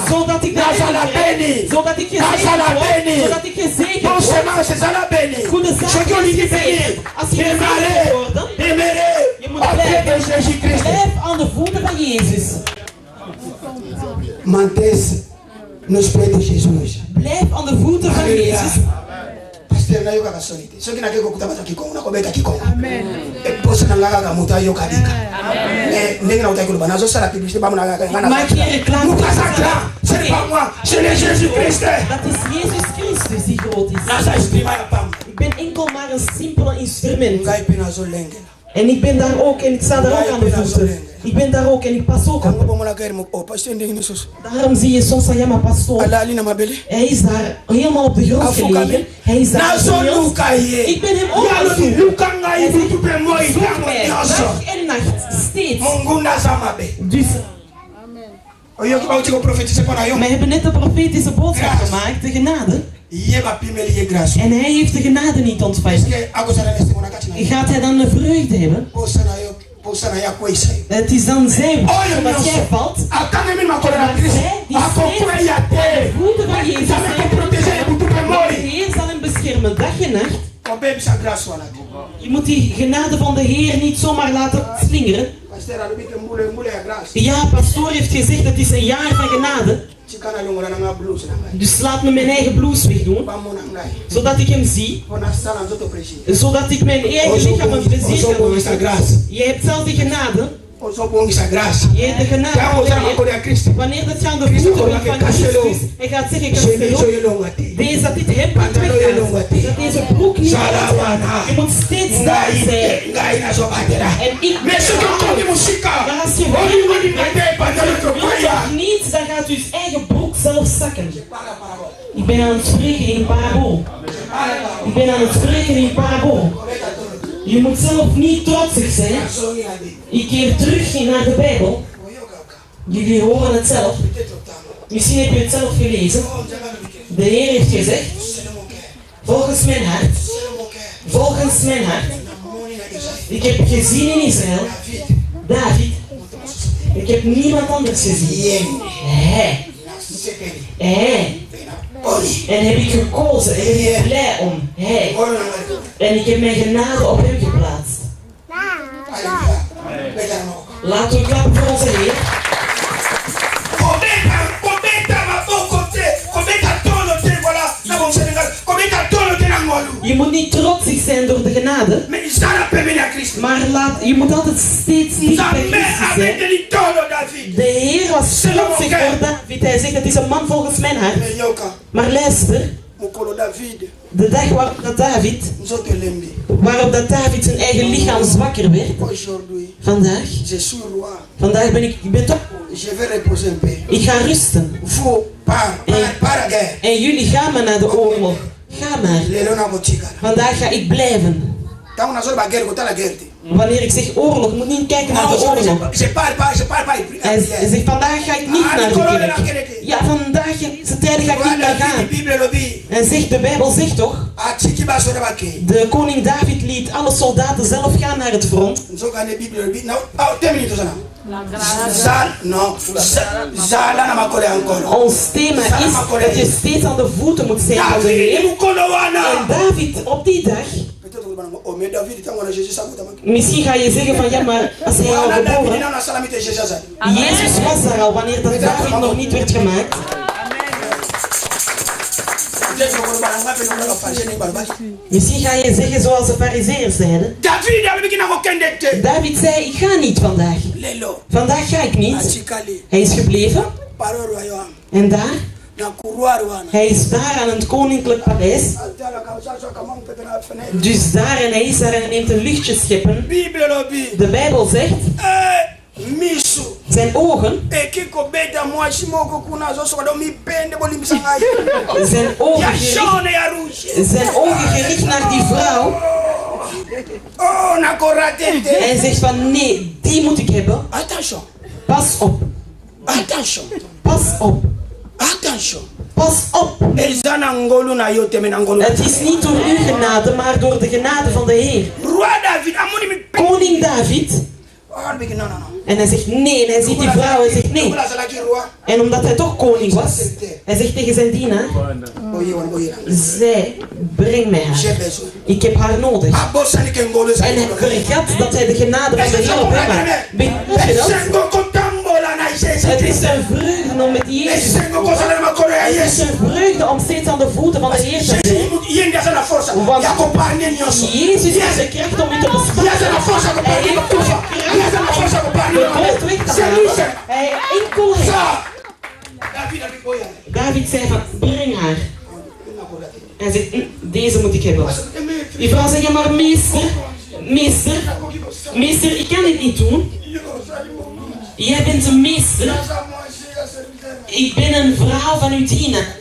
S2: Zodat ik daar krijg. Zodat ik gezegend word. Zodat ik gezegend word. Goede zaken is gezegend. Als je gezegend wordt, je moet blijven. Blijf aan de voeten van Jezus.
S3: Mantém-se nos pés de Jesus.
S2: Blijf aan de voeten van Jezus.
S3: Pasteur na yoka kasolite. Soki na keko kutabata kikongo na kobeta kikongo. Amen. E posa na ngaka muta yoka dika. Amen. Ndenge na utakulu bana zo sala publicité ba mona ngana.
S2: Maak je reclame.
S3: C'est pas moi, c'est le Jésus Christ.
S2: Dat is Jezus Christus die groot is.
S3: Na sa exprima ya pam.
S2: Ik ben enkel maar een simpele instrument.
S3: Ngai pena zo lenge.
S2: En ik ben daar ook en ik sta daar ook aan de voeten. Ik ben daar ook en ik pas ook op. Daarom zie je soms Sayama pastoor. Hij is daar helemaal op de grond gelegen. Hij is daar ik ben hem ook aan het zoeken. Hij zegt, zoek mij, dag en nacht, steeds. Dus... wij hebben net een profetische boodschap gemaakt, de genade. En hij heeft de genade niet ontvangen. Gaat hij dan een vreugde hebben? Het is dan zijn woord dat jij valt. Maar zij die steeds aan de voeten van Jezus zijn. De Heer zal hem beschermen dag en nacht. Je moet die genade van de Heer niet zomaar laten slingeren. Ja, pastoor heeft gezegd het is een jaar van genade. Dus laat me mijn eigen blouse wegdoen. Zodat ik hem zie. Zodat ik mijn eigen lichaam een plezier kan maken. Je hebt zelf die genade. Je hebt de genade van de Heer. Wanneer dat je aan de voeten bent van Christus. Hij gaat zeggen, ik heb het dat dit hemd niet weggaat. Dat deze broek niet weggaat. Je moet steeds daar zijn. En ik ben maar als je niet, dan gaat je eigen broek zelf zakken. Ik ben aan het spreken in parabool. Ik ben aan het spreken in parabool. Je moet zelf niet trotsig zijn. Ik keer terug naar de Bijbel. Jullie horen het zelf. Misschien heb je het zelf gelezen. De Heer heeft gezegd, volgens mijn hart, volgens mijn hart. Ik heb gezien in Israël, David. Ik heb niemand anders gezien. Hij. En heb ik gekozen en ben ik blij om. Hij. En ik heb mijn genade op hem geplaatst. Laten we klappen voor onze Heer. Je moet niet trotsig zijn door de genade, maar je moet altijd steeds dicht bij Christus zijn. De Heer was trotsig voor David. Hij zegt, het is een man volgens mijn hart. Maar luister, de dag waarop David zijn eigen lichaam zwakker werd, vandaag ben ik toch. Ik ga rusten. En jullie gaan maar naar de oorlog. Ga maar. Vandaag ga ik blijven. Wanneer ik zeg oorlog, moet niet kijken naar de oorlog. Hij zegt, vandaag ga ik niet naar de kerk. Ja, vandaag, zijn tijden ga ik niet meer gaan. En zegt, de Bijbel zegt toch, de koning David liet alle soldaten zelf gaan naar het front. Ons thema is dat je steeds aan de voeten moet zijn van de Heer. En David op die dag, misschien ga je zeggen van ja, maar als hij al geboren, Jezus was daar al wanneer dat David nog niet werd gemaakt. Misschien ga je zeggen zoals de farizeeërs zeiden. David zei, ik ga niet vandaag. Vandaag ga ik niet. Hij is gebleven. En daar? Hij is daar aan het koninklijk paleis. Dus daar en hij is daar en hij neemt een luchtje scheppen. De Bijbel zegt, zijn ogen, zijn ogen gericht naar die vrouw. Hij zegt van nee, die moet ik hebben. Pas op. Pas op. Pas op. Het is niet door uw genade, maar door de genade van de Heer. Koning David. En hij zegt nee, en hij ziet die vrouw, hij zegt nee. En omdat hij toch koning was, hij zegt tegen zijn dienaar, zij, breng mij haar. Ik heb haar nodig. En hij vergat dat hij de genade van de Heer op hem had. Begrijp je dat? Het is een vreugde om met Jezus. Het is een vreugde om steeds aan de voeten van de Heer te zijn. Want Jezus heeft de kracht om je te beschermen. Hij heeft de kracht de dood weg te halen. Hij enkel hij. David zei van, breng haar. Hij zegt, deze moet ik hebben. Die vrouw zegt, ja maar meester, ik kan dit niet doen. Jij bent een meester. Ik ben een vrouw van uw dienaar.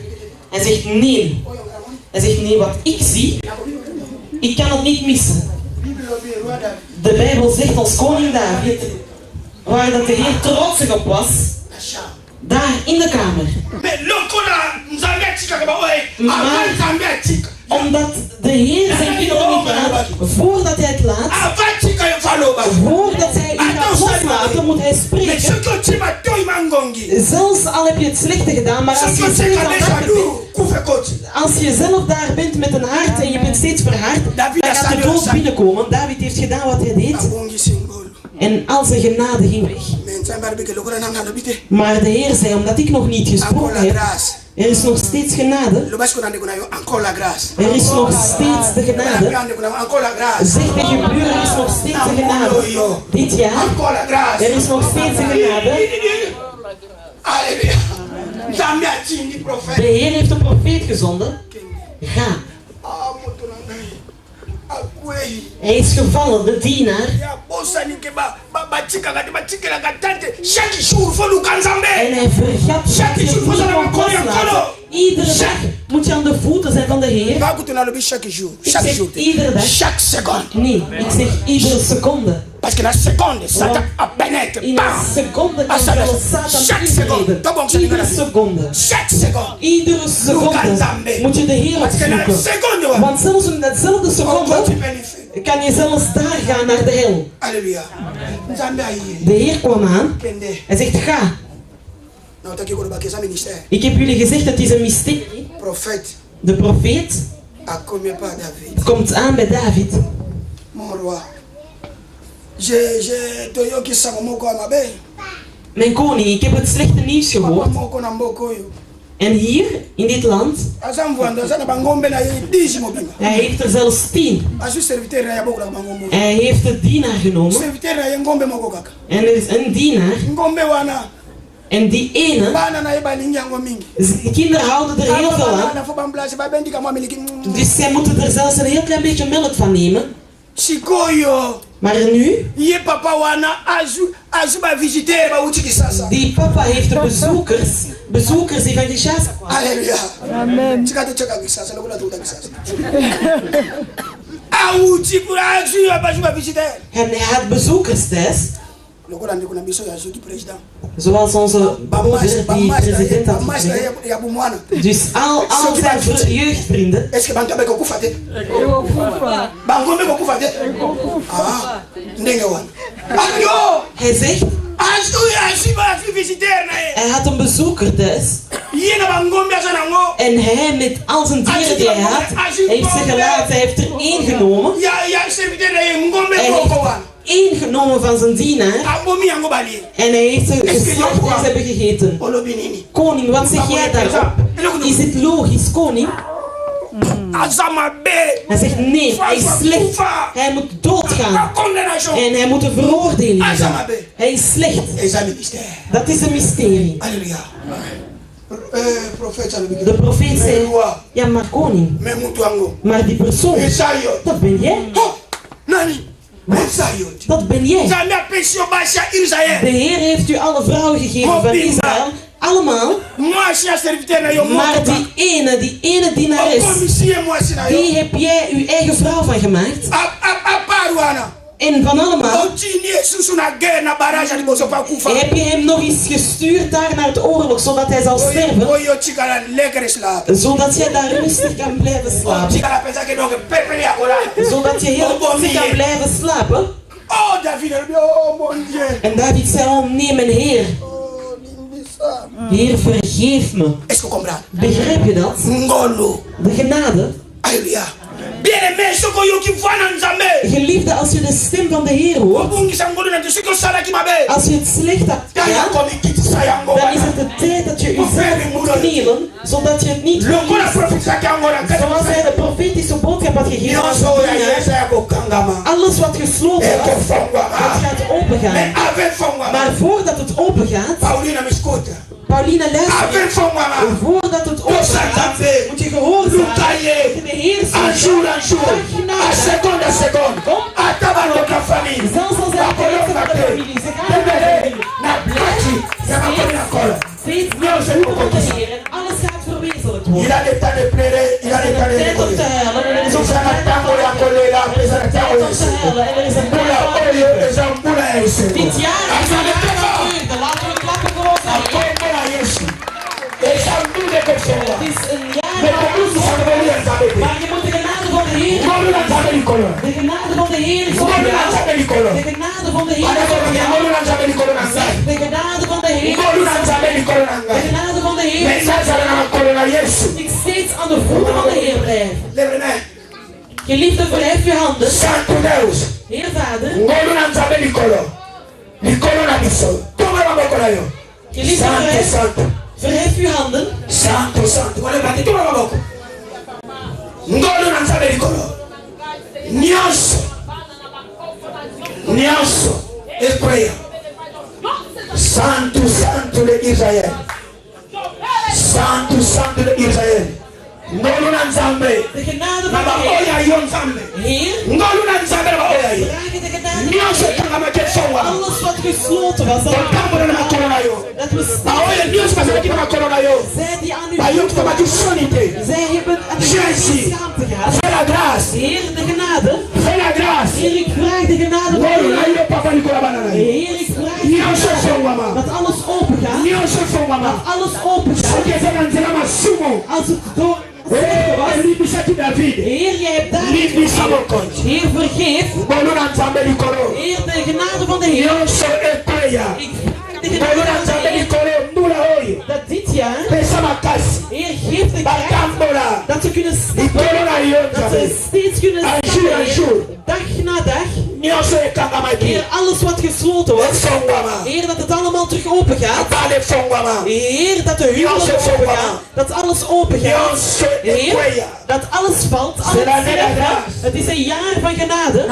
S2: Hij zegt nee. Hij zegt nee, wat ik zie, ik kan het niet missen. De Bijbel zegt als koning David, waar dat de Heer trotsig op was, daar in de kamer. Maar omdat de Heer zijn kinderen niet laat, voordat hij het laat, voordat hij u gaat loslaten, moet hij spreken. Zelfs al heb je het slechte gedaan, maar als je steeds aan hart bent, als je zelf daar bent met een hart en je bent steeds verhard, dan gaat de dood binnenkomen. David heeft gedaan wat hij deed. En al zijn genade ging weg. Maar de Heer zei, omdat ik nog niet gesproken heb, er is nog steeds genade. Er is nog steeds de genade. Zeg tegen je buren, er is nog steeds de genade. Dit jaar, er is nog steeds de genade. De Heer heeft een profeet gezonden. Ga. Hij is gevallen, de dienaar. En hij vergat dat je het niet kon loslaten. Iedere dag moet je aan de voeten zijn van de Heer. Ik zeg iedere dag. Nee, ik zeg iedere seconde. Want in een seconde kan zelfs Satan intreden. Iedere seconde moet je de Heer opzoeken. Want zelfs in datzelfde seconde kan je zelfs daar gaan naar de hel. De Heer kwam aan. Hij zegt ga. Ik heb jullie gezegd dat het is een mysterie. De profeet komt aan bij David. Mijn koning, ik heb het slechte nieuws gehoord. En hier, in dit land, hij heeft er zelfs 10. Hij heeft de dienaar genomen. En er is een dienaar. En die ene, de kinderen houden er heel veel aan. Dus zij moeten er zelfs een heel klein beetje melk van nemen. Maar nu, die papa heeft de bezoekers die van Kinshasa kwamen.
S3: Amen.
S2: En hij had bezoekers thuis. Zoals onze broeder die president had gekregen. Dus al zijn jeugdvrienden. Hij zegt, hij had een bezoeker thuis. En hij met al zijn dieren die hij had, heeft ze gelaten. Hij heeft er 1 genomen. Hij heeft 1 genomen van zijn dienaar. En hij heeft ze geslacht en ze hebben gegeten. Koning, wat zeg jij daarop? Is het logisch, koning? Hij zegt nee, hij is slecht. Hij moet doodgaan. En hij moet een veroordeling hebben. Hij is slecht. Dat is een mysterie. De profeet zei, ja maar koning, maar die persoon, dat ben jij. Dat ben jij. De Heer heeft u alle vrouwen gegeven van Israël. Allemaal. Maar die ene dienares, die heb jij uw eigen vrouw van gemaakt. En van allemaal heb je hem nog eens gestuurd daar naar het oorlog, zodat hij zal sterven. Zodat jij daar rustig kan blijven slapen. Zodat je heel rustig kan blijven slapen. En David zei, oh nee mijn Heer. Heer, vergeef me. Begrijp je dat? De genade. Geliefde, als je de stem van de Heer hoort, als je het slecht hebt gedaan, dan is het de tijd dat je jezelf moet knielen, zodat je het niet verliest. Zoals hij de profetische boodschap had gegeven. Alles wat gesloten was, dat gaat opengaan. Maar voordat het opengaat, Paulina, luister. Voordat het opengaat, moet je gehoorzamen. Moet je de Heer zien. Zelfs als hij de rechten van de familie. Ze gaan steeds meer zoeken de Heer. En alles gaat verwezenlijkt worden. Het is tijd om te huilen. En er is een tijd om te huilen. En er is een tijd. Dit jaar is een jaar van vreugde. Laten we klappen voor ons. Het is een jaar van maar je moet de genade van de Heer. De genade van de Heer is op jou. De genade van de Heer is op jou. De genade van de Heer is op jou. De genade van de Heer is op jou. Ik steeds aan de voeten van de Heer blijf. Geliefde, verhef je handen. Heer Vader. Geliefde, verhef uw handen.
S3: Santo, santo de Israël. Santo, santo de Israël.
S2: De genade van de Heer. Alles wat gesloten was, dat we zij die aan u zij hebben aan de schaamte gehad. Heer, de genade. Heer, ik vraag de genade van u. Heer, ik vraag dat alles open gaat. Dat alles open gaat. Als het door Heer, jij hebt David vergeef. Heer, vergeef. Heer, de genade van de Heer. Ik vraag de genade van de Heer. Heer, geef de kracht dat ze kunnen stappen, dat ze steeds kunnen stappen, dag na dag. Heer, alles wat gesloten was, Heer, dat het allemaal terug open gaat. Heer, dat de huwelijk open gaat, dat alles open gaat. Heer, dat alles valt, alles gaat. Het is een jaar van genade. In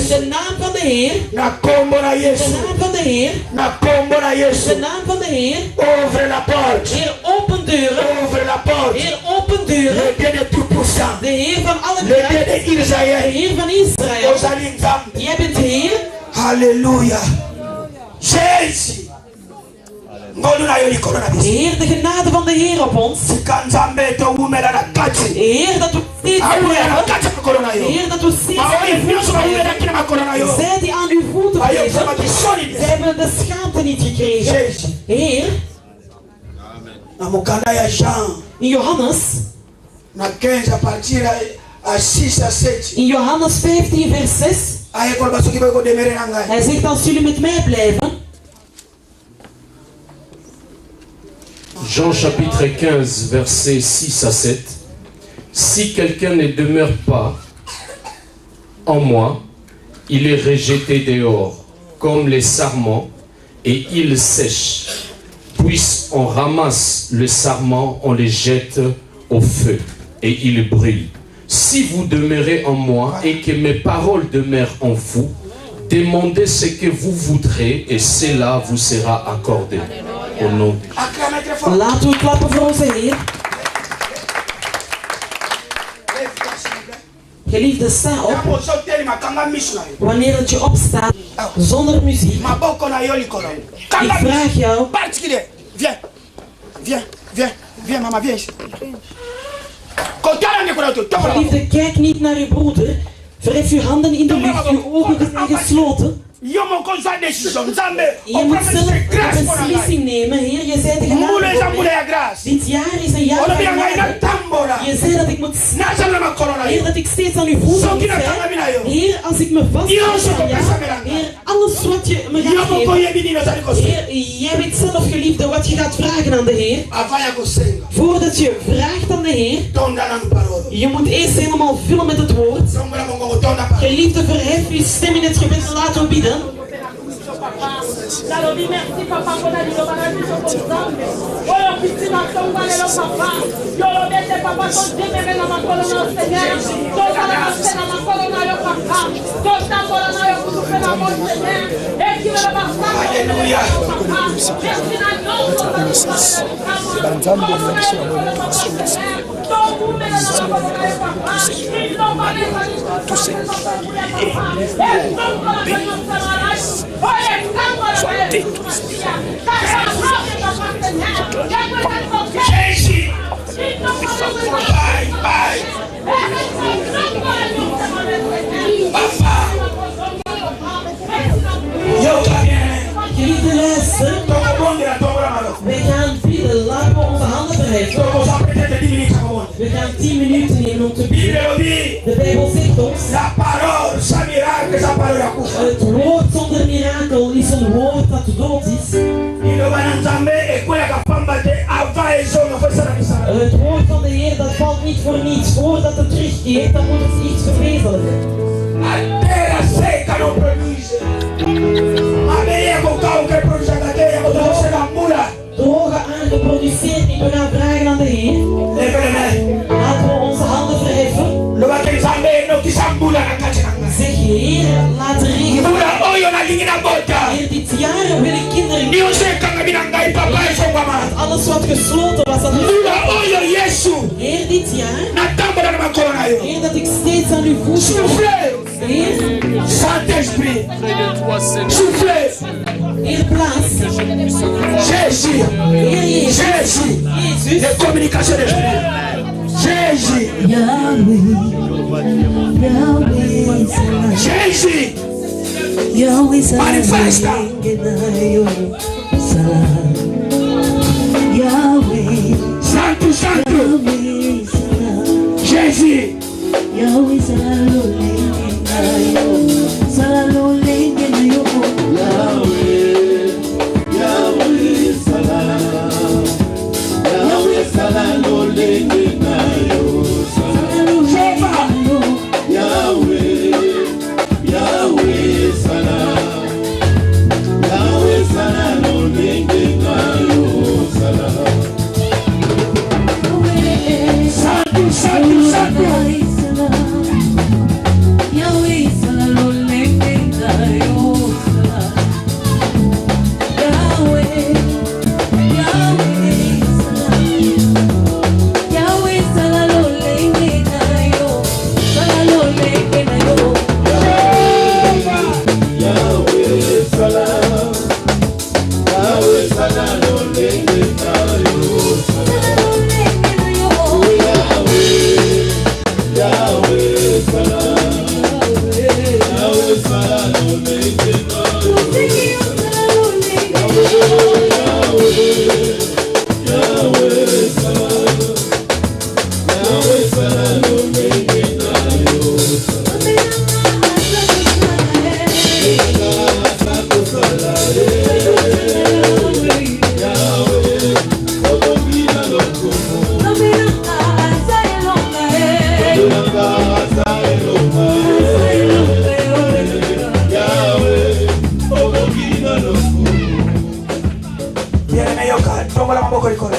S2: de naam van de Heer. In de naam van de Heer. In de naam van de Heer. Heer, open deuren. Heer, open deuren. De Heer van alle kracht. De Heer van Israël. Jij bent Heer.
S3: Halleluja. Jezus.
S2: Heer, de genade van de Heer op ons. Heer, dat we steeds hebben. Heer, dat we steeds hebben. Zij die aan uw voeten geven, zij hebben de schaamte niet gekregen. Heer, in Johannes, in Johannes 15 vers 6, hij zegt, als jullie met mij blijven.
S5: Jean chapitre 15 versets 6 à 7. Si quelqu'un ne demeure pas en moi, il est rejeté dehors comme les sarments et il sèche. Puis on ramasse le sarment, on les jette au feu et il brûle. Si vous demeurez en moi et que mes paroles demeurent en vous, demandez ce que vous voudrez et cela vous sera accordé. Au nom de Dieu.
S2: Laten we klappen voor onze Heer. Geliefde, sta op. Wanneer het je opstaat zonder muziek. Ik vraag jou.
S3: Viens, mama, viens.
S2: Geliefde, kijk niet naar je broeder. Verhef je handen in de lucht, je ogen zijn gesloten. Je moet zelf een beslissing nemen, Heer. Je zei tegen mij, dit jaar is een jaar van genade. Je zei dat ik moet snappen, Heer, dat ik steeds aan uw voeten moet zijn. Heer, als ik me vasthoud aan jou, Heer, alles wat je me gaat geven. Heer, jij weet zelf, geliefde, wat je gaat vragen aan de Heer. Voordat je vraagt aan de Heer, je moet eerst helemaal vullen met het woord. Geliefde, verhef je stem in het gebed en laten we bidden. Geliefde luister, wij gaan bidden, laten we onze handen verheffen. We gaan 10 minuten nemen om te bidden. De Bijbel zegt ons, het woord zonder mirakel is een woord dat dood is. Het woord van de Heer, dat valt niet voor niets. Voordat het terugkeert, dan moet het iets verwezenlijken. Droge aarde produceert niet. We gaan vragen aan de Heer. Laten we onze handen verheffen. Zeg Heer, laat de regen vallen. Heer, dit jaar wil ik kinderen. Alles wat gesloten was, dat Heer, dit jaar. Heer, dat ik steeds aan uw voeten kom. Heer,
S3: Saint-Esprit, soufflez.
S2: Heer, plaats.
S3: Jésus,
S2: Heer
S3: Jésus, de communication d'esprit. Jésus, Jésus, manifeste. Santo, Santo, Jésus.
S6: Yahweh, salam.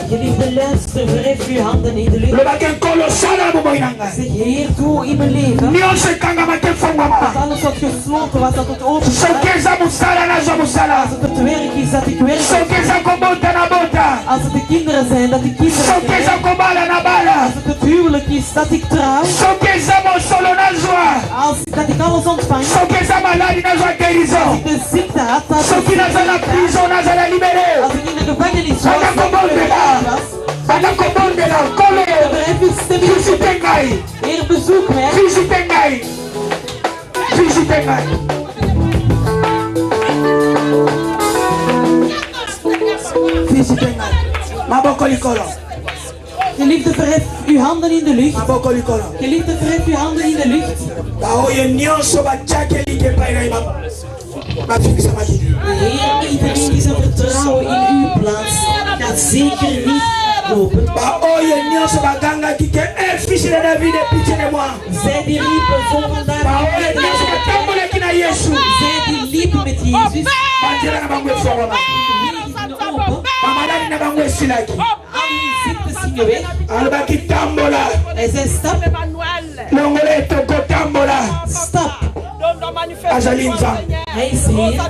S2: Geliefde luister, verhef uw handen in de lucht. Zeg, Heer, doe in mijn leven. Dat alles wat gesloten was, dat het open staat. Als het het werk is, dat ik werk. Als het de kinderen zijn, dat ik kinderen zijn. Als het het huwelijk is, dat ik trouw. Als dat ik alles ontvang. Als ik de ziekte had, dat ik in de gevangenis was. Heer, bezoek mij. Geliefde, verhef uw handen in de lucht. Geliefde, verhef uw handen in de lucht. Heer, iedereen die zijn vertrouwen in uw plaats gaat zeker niet lopen. Zij die liepen zo vandaag. Zij die liepen met Jezus. Al die ziektes gingen weg. Hij zei stap. Stap. Hij is hier.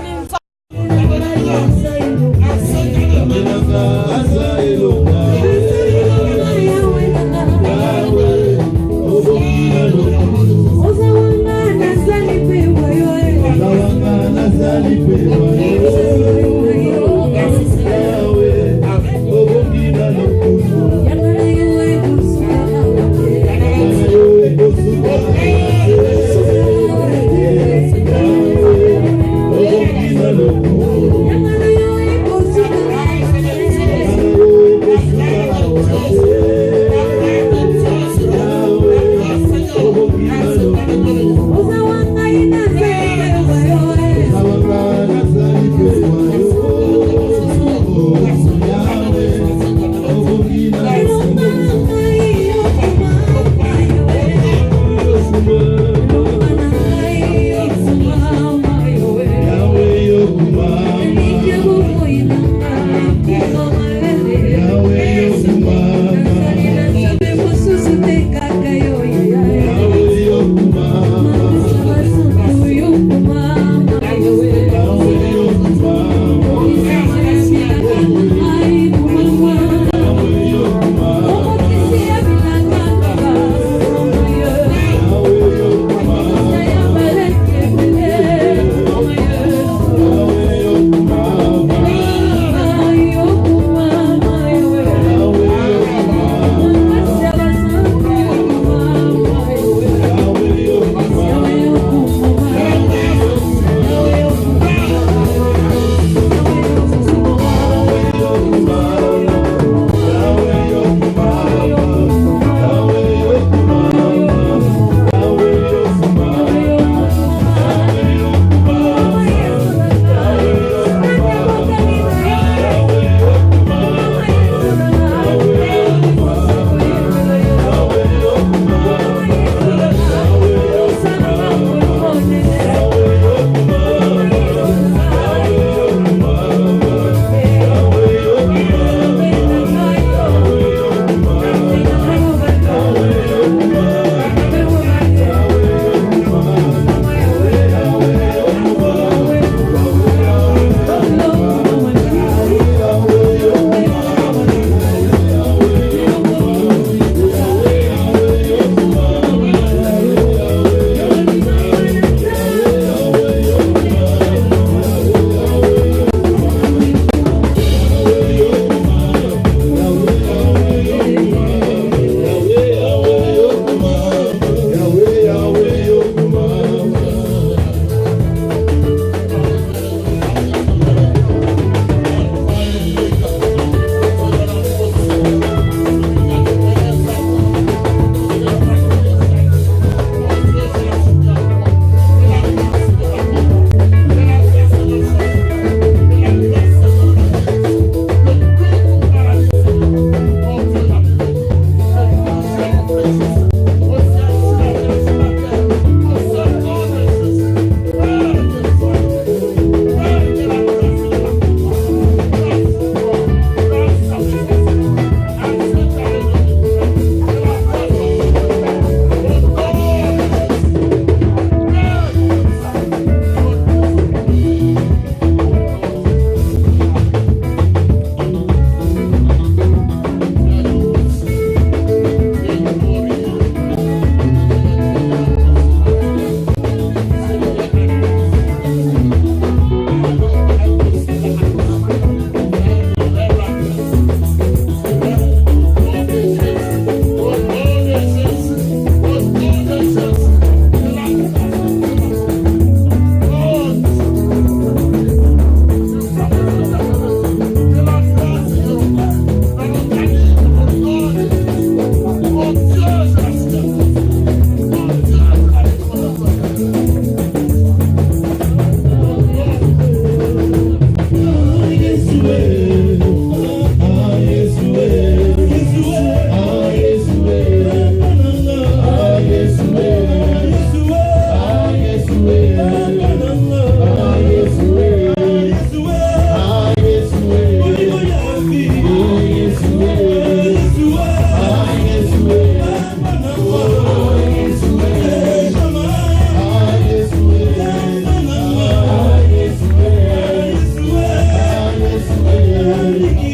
S3: L'église